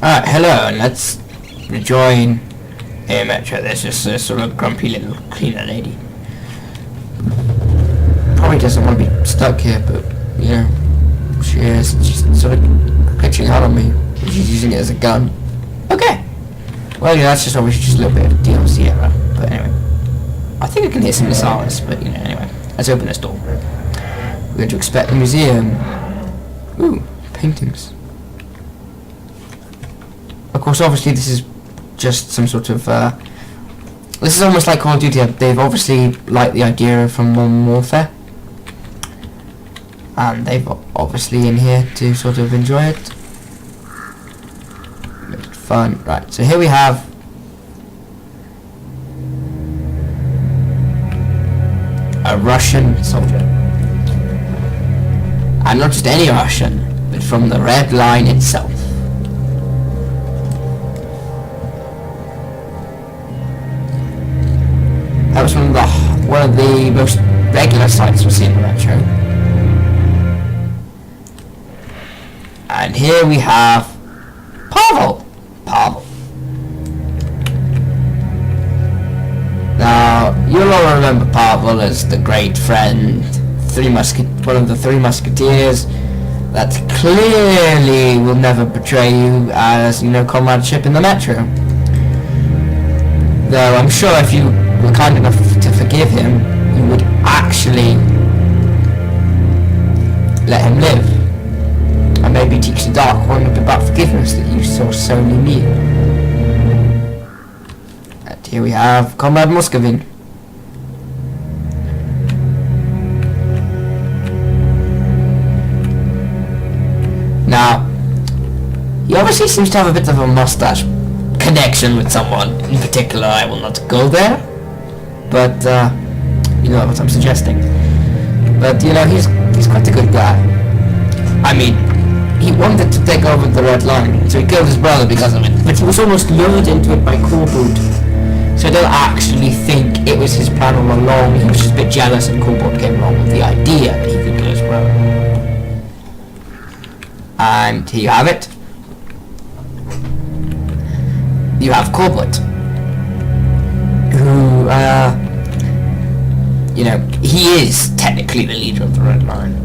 Alright, hello, and let's rejoin a metro. There's just a sort of grumpy little cleaner lady. Probably doesn't want to be stuck here, but, you know, she is. She's sort of glitching out on me. She's using it as a gun. Okay. Well, yeah, that's just obviously just a little bit of DLC error. But anyway. I think I can hear some missiles, but, you know, anyway. Let's open this door. We're going to expect the museum. Ooh, paintings. Of course, obviously, this is just some sort of, this is almost like Call of Duty. They've obviously liked the idea from Modern Warfare. And they've obviously in here to sort of enjoy it. Make it fun. Right, so here we have a Russian soldier. And not just any Russian, but from the Red Line itself. That was one of the most regular sights we see in the metro. And here we have Pavel. Now, you'll all remember Pavel as the great friend, one of the three musketeers that clearly will never betray you as, you know, comradeship in the metro. Though I'm sure if you were kind enough to forgive him, you would actually let him live. And maybe teach the Dark One about forgiveness that you so sorely need. And here we have Comrade Muesem. Now, he obviously seems to have a bit of a mustache connection with someone in particular. I will not go there, but you know what I'm suggesting. But you know, he's quite a good guy. I mean, he wanted to take over the Red Line, so he killed his brother because of it. But he was almost lured into it by Corbold. So I don't actually think it was his plan all along. He was just a bit jealous, and Corbold came along with the idea that he could kill his brother. And here you have it. You have Corbold, who, you know, he is technically the leader of the Red Line.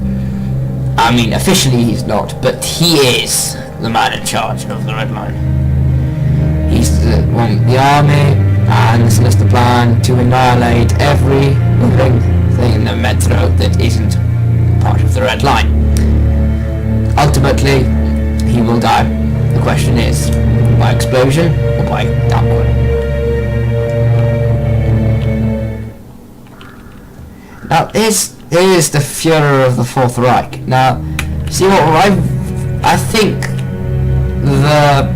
I mean, officially he's not, but he is the man in charge of the Red Line. He's the one with the army, and this is the plan to annihilate every living thing in the metro that isn't part of the Red Line. Ultimately, he will die. The question is, by explosion or by Dark One? Now, here's the Führer of the Fourth Reich. Now, see what I think the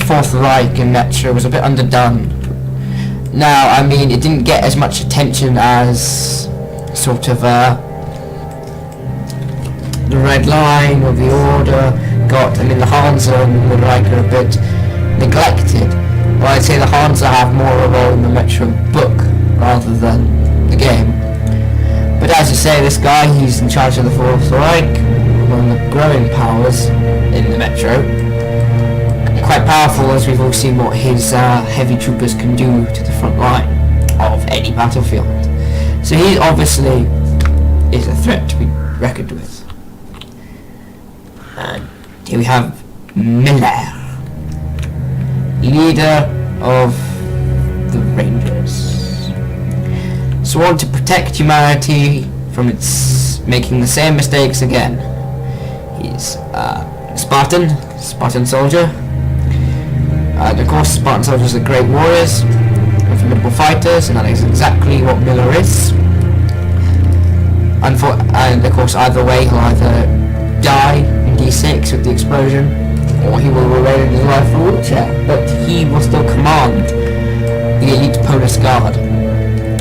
Fourth Reich in Metro was a bit underdone. Now, I mean, it didn't get as much attention as sort of the Red Line or the Order got. I mean, the Hansa and the Reich are a bit neglected. Well, I'd say the Hansa have more of a role in the Metro book rather than the game. But as you say, this guy, he's in charge of the Fourth Reich, one of the growing powers in the Metro. Quite powerful, as we've all seen what his heavy troopers can do to the front line of any battlefield. So he obviously is a threat to be reckoned with. And here we have Miller, leader of the Rangers. Sworn to protect humanity from its making the same mistakes again. He's a Spartan soldier. And of course, Spartan soldiers are great warriors, formidable fighters, and that is exactly what Miller is. And of course, either way, he'll either die in D6 with the explosion, or he will remain in his life in a wheelchair. But he will still command the elite Polish Guard.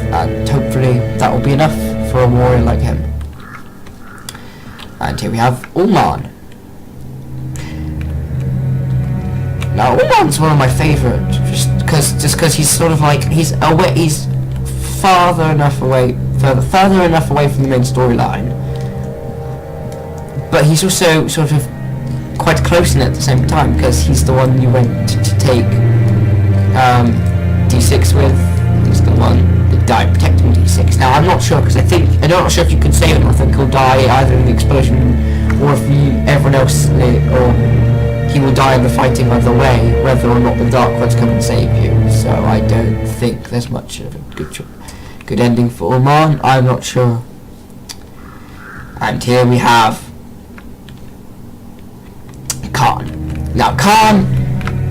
And hopefully that will be enough for a warrior like him. And here we have Ullman. Now Ullman's one of my favourite, just because he's sort of like he's further enough away from the main storyline, but he's also sort of quite close in at the same time, because he's the one you went to take D6 with. He's the one that died protecting D6. Now I'm not sure, because I'm not sure if you can save him. I think he'll die either in the explosion, or if everyone else, or he will die in the fighting either way, whether or not the Dark Ones come and save you. So I don't think there's much of a good ending for Oman. I'm not sure. And here we have Khan. Now Khan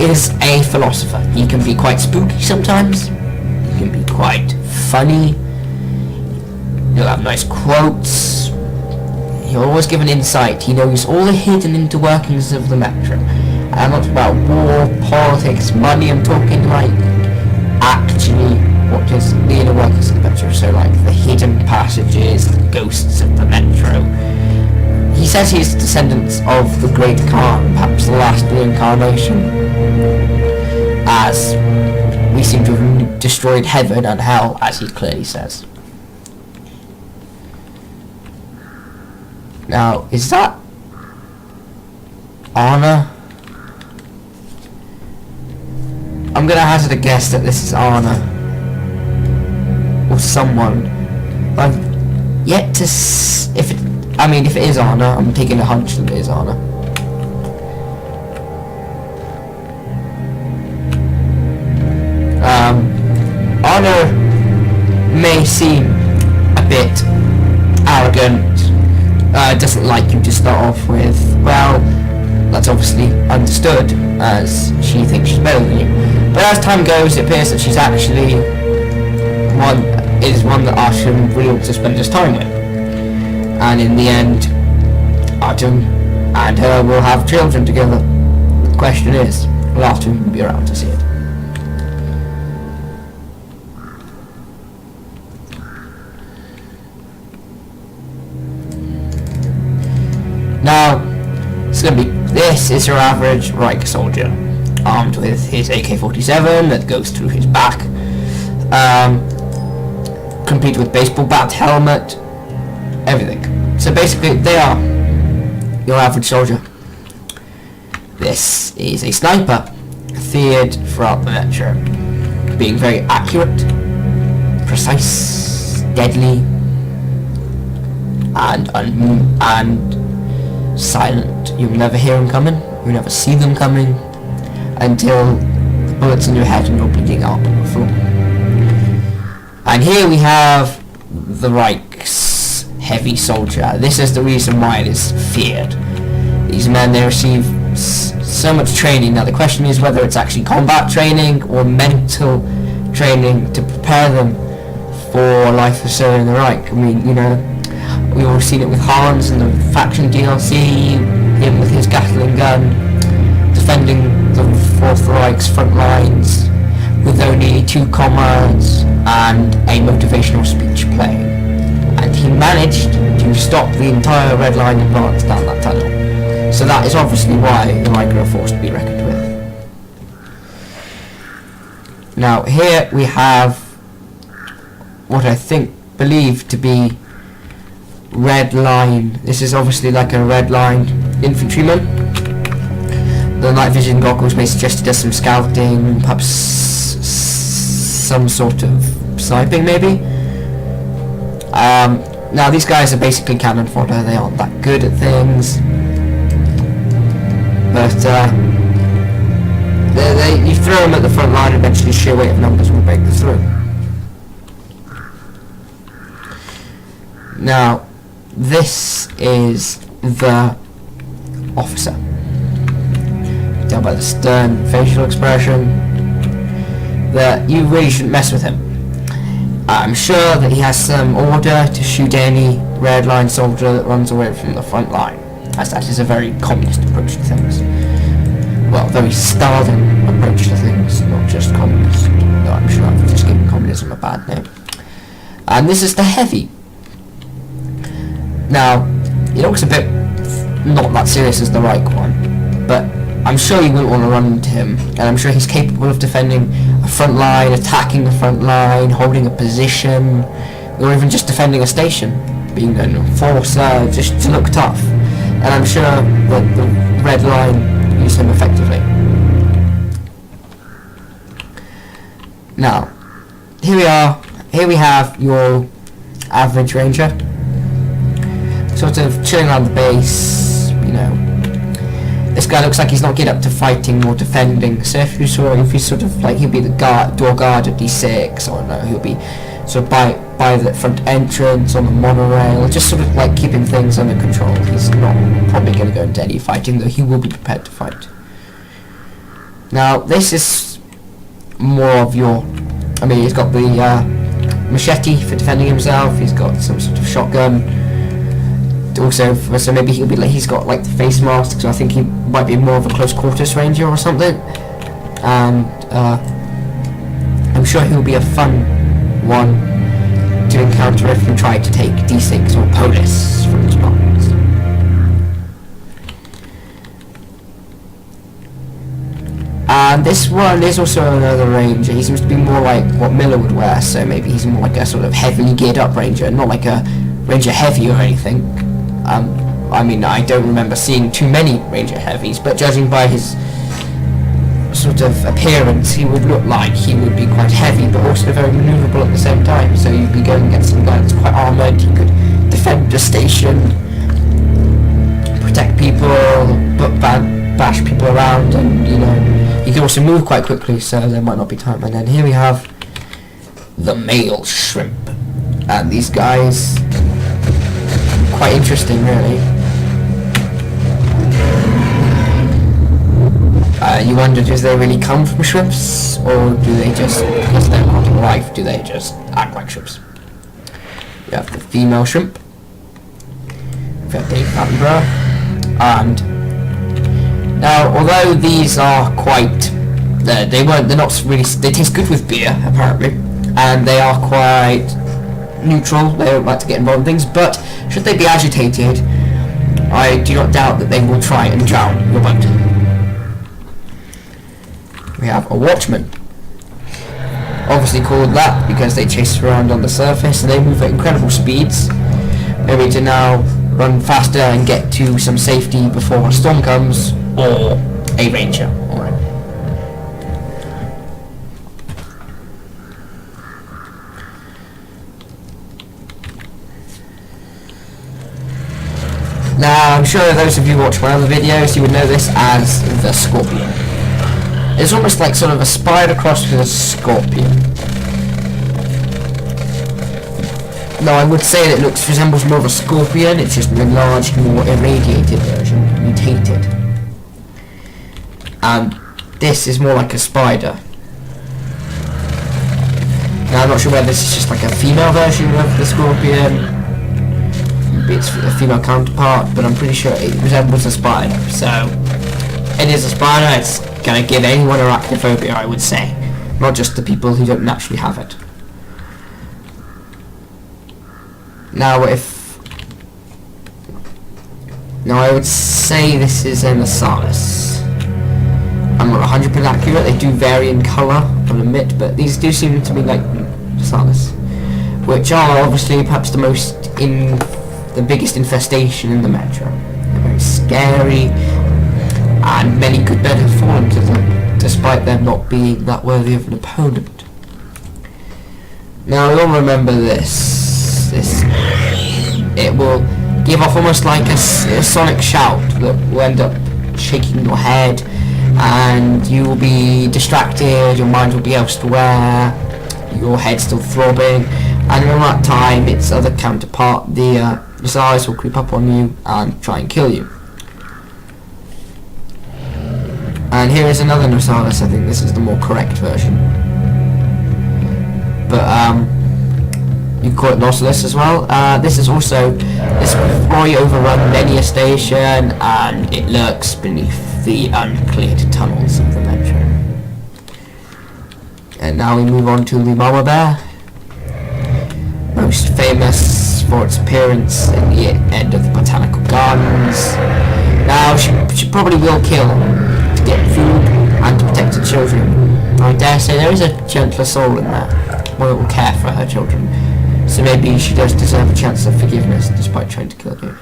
is a philosopher. He can be quite spooky sometimes. He can be quite funny. He'll have nice quotes. He'll always give an insight. He knows all the hidden interworkings of the Metro. And I'm not about war, politics, money. I'm talking like actually what is the inner workings of the Metro. So like the hidden passages, the ghosts of the Metro. He says he's descendants of the Great Khan, perhaps the last reincarnation, as we seem to have destroyed heaven and hell, as he clearly says. Now, is that Anna? I'm gonna hazard a guess that this is Anna, or someone. I've yet to if it is Anna, I'm taking a hunch that it is Anna. Anna may seem a bit arrogant, doesn't like you to start off with. Well, that's obviously understood, as she thinks she's better than you. But as time goes, it appears that she's actually one that Ashton really wants to spend his time with. And in the end, Atom and her will have children together. The question is, will Atom be around to see it? Now, this is your average Reich soldier, armed with his AK-47 that goes through his back, complete with baseball bat, helmet, everything. So basically, they are your average soldier. This is a sniper, feared throughout the Metro, being very accurate, precise, deadly, and silent. You'll never hear them coming, you'll never see them coming, until the bullets in your head and you're bleeding out on the floor. And here we have the Reich's heavy soldier. This is the reason why it is feared. These men, they receive so much training. Now the question is whether it's actually combat training or mental training to prepare them for life as serving the Reich. I mean, you know, we've all seen it with Hans and the faction DLC, him with his Gatling gun, defending the Fourth Reich's front lines with only 2 comrades and a motivational speech playing. And he managed to stop the entire Red Line advance down that tunnel. So that is obviously why the Reich are a force to be reckoned with. Now here we have what I believe to be Red Line. This is obviously like a Red Line infantryman. The night vision goggles may suggest he does some scouting, perhaps some sort of sniping maybe. Now these guys are basically cannon fodder. They aren't that good at things, but you throw them at the front line, eventually sheer weight of numbers will break through. Now this is the officer. Tell by the stern facial expression that you really shouldn't mess with him. I'm sure that he has some order to shoot any Red Line soldier that runs away from the front line, as that is a very communist approach to things. Well, very Stalin approach to things, not just communist. No, I'm sure I've just given communism a bad name. And this is the heavy. Now, it looks a bit not that serious as the Reich one, but I'm sure you wouldn't want to run into him, and I'm sure he's capable of defending a front line, attacking the front line, holding a position, or even just defending a station, being an enforcer, just to look tough. And I'm sure that the red line use him effectively. Now, here we are. Here we have your average ranger, sort of chilling around the base. You know, this guy looks like he's not getting up to fighting or defending. So if he's sort of like, he'll be the door guard at D6, or no, he'll be sort of by the front entrance on the monorail, just sort of like keeping things under control. He's not probably going to go into any fighting, though he will be prepared to fight. Now, this is more of your, I mean, he's got the machete for defending himself. He's got some sort of shotgun. Also, so maybe he'll be like, he's got like the face mask. So I think he might be more of a close quarters ranger or something. And I'm sure he'll be a fun one to encounter if you try to take D6 or Polis from his box. And this one is also another ranger. He seems to be more like what Miller would wear, so maybe he's more like a sort of heavily geared up ranger, not like a ranger heavy or anything. I mean, I don't remember seeing too many ranger heavies, but judging by his sort of appearance, he would look like he would be quite heavy, but also very maneuverable at the same time. So you'd be going against some guy that's quite armoured. He could defend a station, protect people, bash people around, and you know, he can also move quite quickly, so there might not be time. And then here we have the male shrimp, and these guys, quite interesting, really. You wonder, do they really come from shrimps, or do they just, because they're not in life, do they just act like shrimps? We have the female shrimp, we have Dave Attenborough, and now, although these are quite, they're not really, they taste good with beer, apparently, and they are quite neutral. They don't like to get involved in things, but should they be agitated, I do not doubt that they will try and drown your boat. We have a watchman, obviously called that because they chase around on the surface and they move at incredible speeds, maybe to now run faster and get to some safety before a storm comes, or a ranger. Alright. Now, I'm sure those of you who watch my other videos, you would know this as the scorpion. It's almost like sort of a spider crossed with a scorpion. No, I would say that it resembles more of a scorpion. It's just an enlarged, more irradiated version, mutated. And this is more like a spider. Now, I'm not sure whether this is just like a female version of the scorpion. It's a female counterpart, but I'm pretty sure it resembles a spider. So, it is a spider. It's gonna give anyone arachnophobia, I would say, not just the people who don't naturally have it. Now, I would say this is an Osalis. I'm not 100% accurate. They do vary in colour, I'll admit, but these do seem to be like Osalis, which are obviously perhaps the biggest infestation in the metro. They're very scary, and many good men have fallen to them, despite them not being that worthy of an opponent. Now, you'll remember this. It will give off almost like a sonic shout that will end up shaking your head, and you will be distracted, your mind will be elsewhere, your head still throbbing, and in that time, its other counterpart, the Osalis, will creep up on you and try and kill you. And here is another Osalis. I think this is the more correct version. But you can call it Nautilus as well. This will probably overrun many a station, and it lurks beneath the uncleared tunnels of the metro. And now we move on to the Mama Bear, most famous for its appearance in the end of the Botanical Gardens. Now, she probably will kill to get food and to protect her children. I dare say there is a gentler soul in there, one that will care for her children. So maybe she does deserve a chance of forgiveness despite trying to kill you.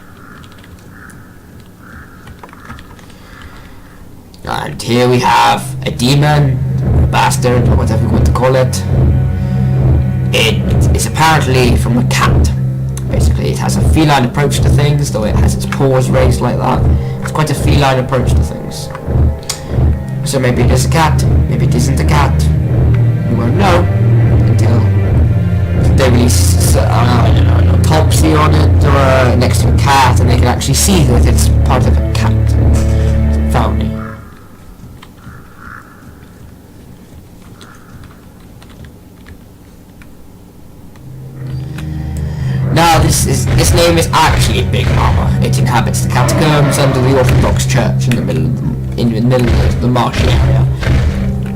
And here we have a demon, a bastard, or whatever you want to call it. It is apparently from a cat. Basically, it has a feline approach to things, though it has its paws raised like that. It's quite a feline approach to things. So maybe it is a cat, maybe it isn't a cat. You won't know until they release I don't know, an autopsy on it, or next to a cat, and they can actually see that it's part of a cat family. Now this name is actually Big Mama. It inhabits the catacombs under the Orthodox Church in the middle of the marshy area.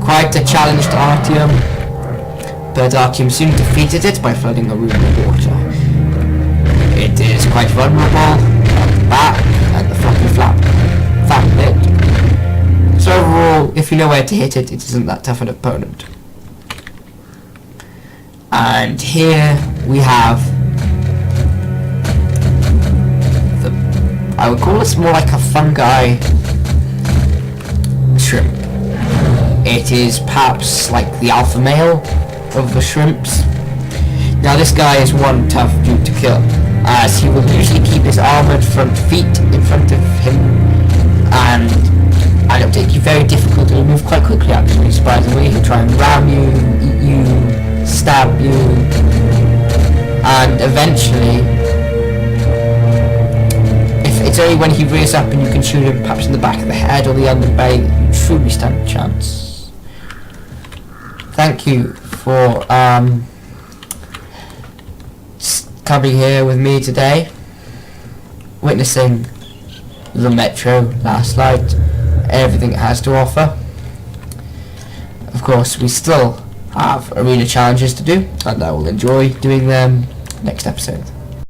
Quite a challenge to Artyom, but Artyom soon defeated it by flooding a room with water. It is quite vulnerable at the back and the floppy fat bit. So overall, if you know where to hit it, it isn't that tough an opponent. And here we have I would call this more like a fungi shrimp. It is perhaps like the alpha male of the shrimps. Now this guy is one tough dude to kill, as he will usually keep his armoured front feet in front of him, and it'll take you very difficult to move quite quickly actually, surprisingly. He'll try and ram you, eat you, stab you, and eventually it's only when he rears up and you can shoot him perhaps in the back of the head or the underbelly that you truly stand a chance. Thank you for coming here with me today, witnessing the Metro last night, everything it has to offer. Of course, we still have arena challenges to do, and I will enjoy doing them next episode.